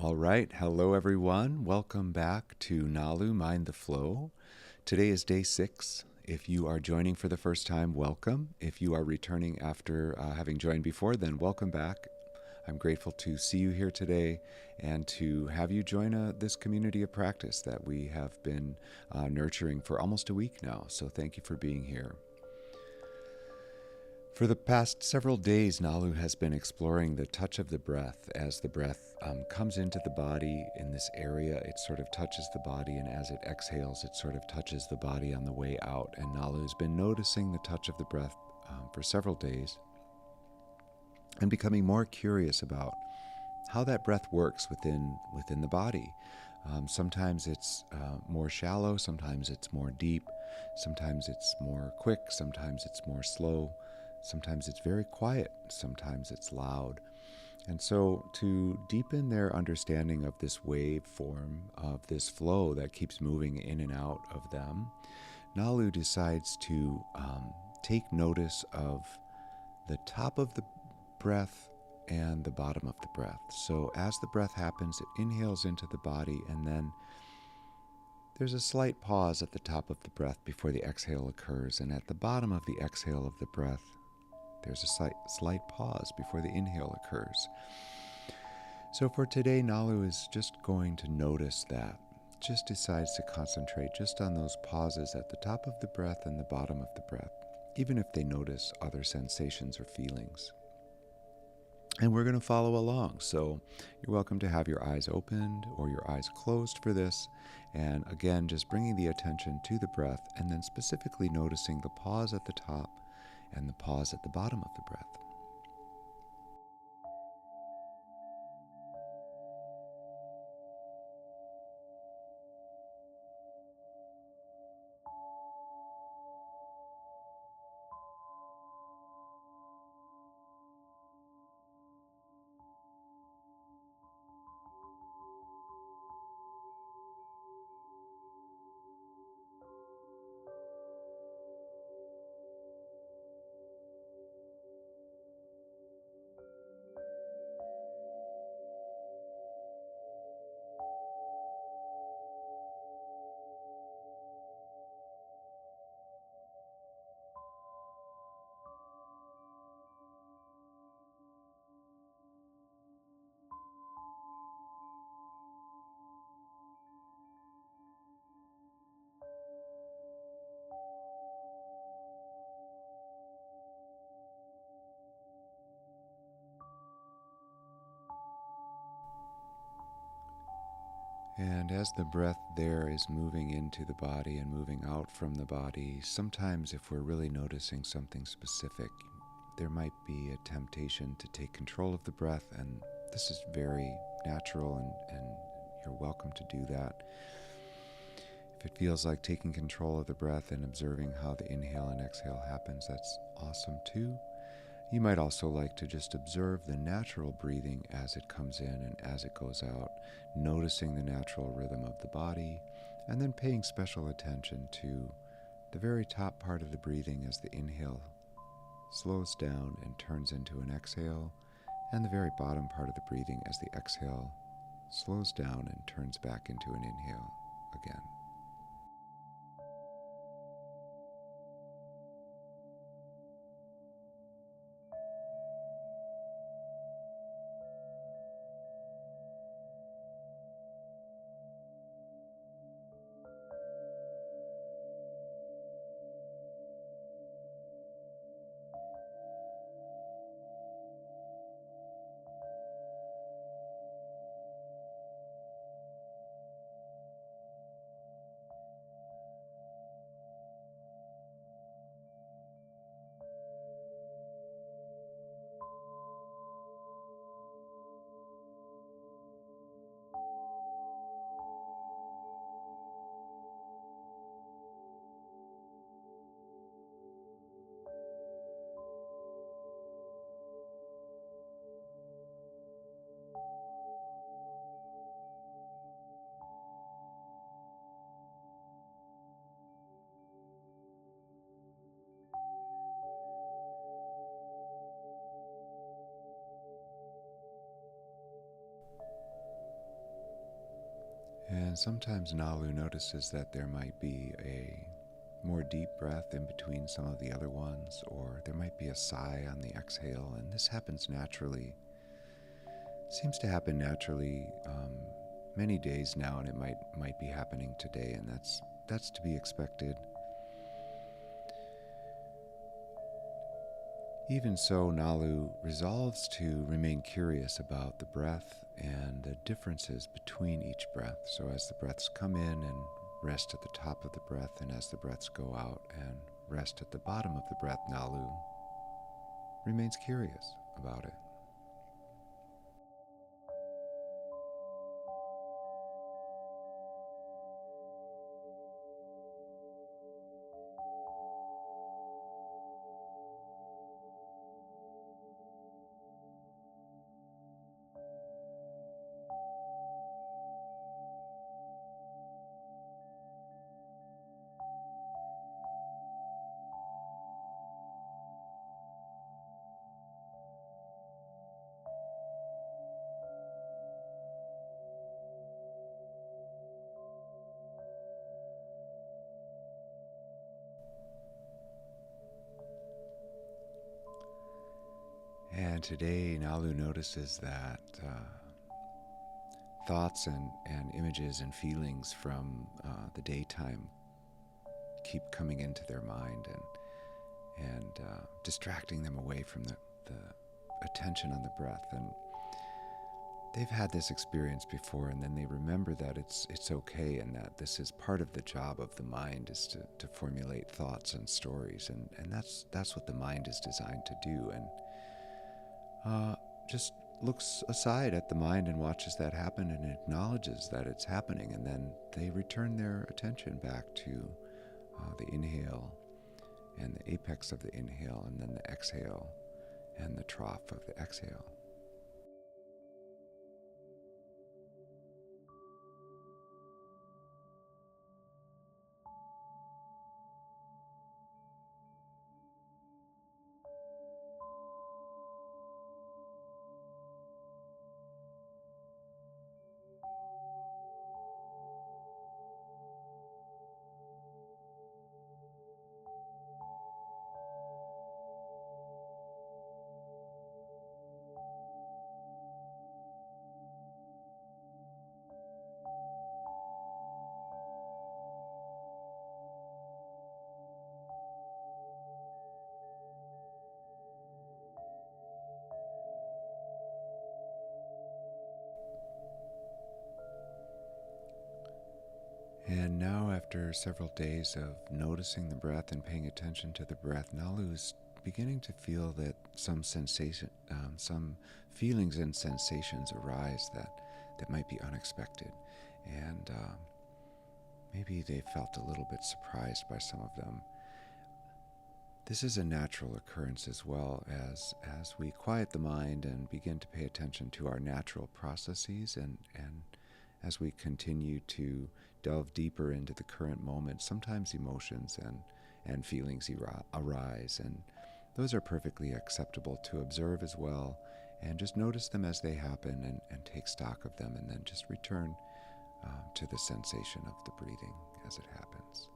All right. Hello, everyone. Welcome back to Nalu Mind the Flow. Today is day 6. If you are joining for the first time, welcome. If you are returning after having joined before, then welcome back. I'm grateful to see you here today and to have you join this community of practice that we have been nurturing for almost a week now. So thank you for being here. For the past several days, Nalu has been exploring the touch of the breath. As the breath comes into the body in this area, it sort of touches the body, and as it exhales, it sort of touches the body on the way out. And Nalu has been noticing the touch of the breath for several days and becoming more curious about how that breath works within the body. Sometimes it's more shallow, sometimes it's more deep, sometimes it's more quick, sometimes it's more slow. Sometimes it's very quiet, sometimes it's loud. And so to deepen their understanding of this waveform, of this flow that keeps moving in and out of them, Nalu decides to take notice of the top of the breath and the bottom of the breath. So as the breath happens, it inhales into the body, and then there's a slight pause at the top of the breath before the exhale occurs. And at the bottom of the exhale of the breath, there's a slight pause before the inhale occurs. So for today, Nalu is just going to notice that. Just decides to concentrate just on those pauses at the top of the breath and the bottom of the breath, even if they notice other sensations or feelings. And we're going to follow along. So you're welcome to have your eyes opened or your eyes closed for this. And again, just bringing the attention to the breath and then specifically noticing the pause at the top and the pause at the bottom of the breath. And as the breath there is moving into the body and moving out from the body, sometimes if we're really noticing something specific, there might be a temptation to take control of the breath, and this is very natural, and you're welcome to do that. If it feels like taking control of the breath and observing how the inhale and exhale happens, that's awesome too. You might also like to just observe the natural breathing as it comes in and as it goes out, noticing the natural rhythm of the body, and then paying special attention to the very top part of the breathing as the inhale slows down and turns into an exhale, and the very bottom part of the breathing as the exhale slows down and turns back into an inhale again. And sometimes Nalu notices that there might be a more deep breath in between some of the other ones, or there might be a sigh on the exhale, and this happens naturally. Seems to happen naturally many days now, and it might be happening today, and that's to be expected. Even so, Nalu resolves to remain curious about the breath and the differences between each breath. So as the breaths come in and rest at the top of the breath, and as the breaths go out and rest at the bottom of the breath, Nalu remains curious about it. And today, Nalu notices that thoughts and images and feelings from the daytime keep coming into their mind and distracting them away from the attention on the breath. And they've had this experience before, and then they remember that it's okay, and that this is part of the job of the mind, is to formulate thoughts and stories, and that's what the mind is designed to do. And just looks aside at the mind and watches that happen and acknowledges that it's happening, and then they return their attention back to the inhale and the apex of the inhale, and then the exhale and the trough of the exhale. And now, after several days of noticing the breath and paying attention to the breath, Nalu is beginning to feel that some feelings and sensations arise that might be unexpected. And maybe they felt a little bit surprised by some of them. This is a natural occurrence as well, as we quiet the mind and begin to pay attention to our natural processes, and as we continue to delve deeper into the current moment, sometimes emotions and feelings arise, and those are perfectly acceptable to observe as well, and just notice them as they happen, and take stock of them, and then just return to the sensation of the breathing as it happens.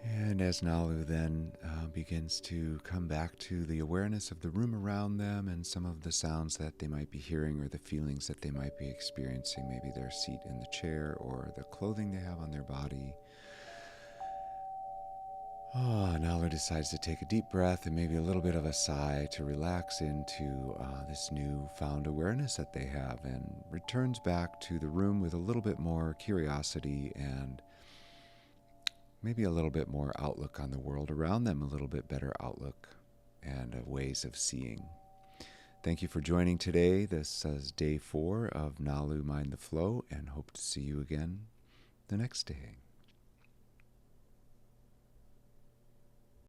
And as Nalu then begins to come back to the awareness of the room around them and some of the sounds that they might be hearing or the feelings that they might be experiencing, maybe their seat in the chair or the clothing they have on their body, Nalu decides to take a deep breath and maybe a little bit of a sigh to relax into this newfound awareness that they have, and returns back to the room with a little bit more curiosity and maybe a little bit more outlook on the world around them, a little bit better outlook and ways of seeing. Thank you for joining today. This is day 4 of Nalu Mind the Flow, and hope to see you again the next day.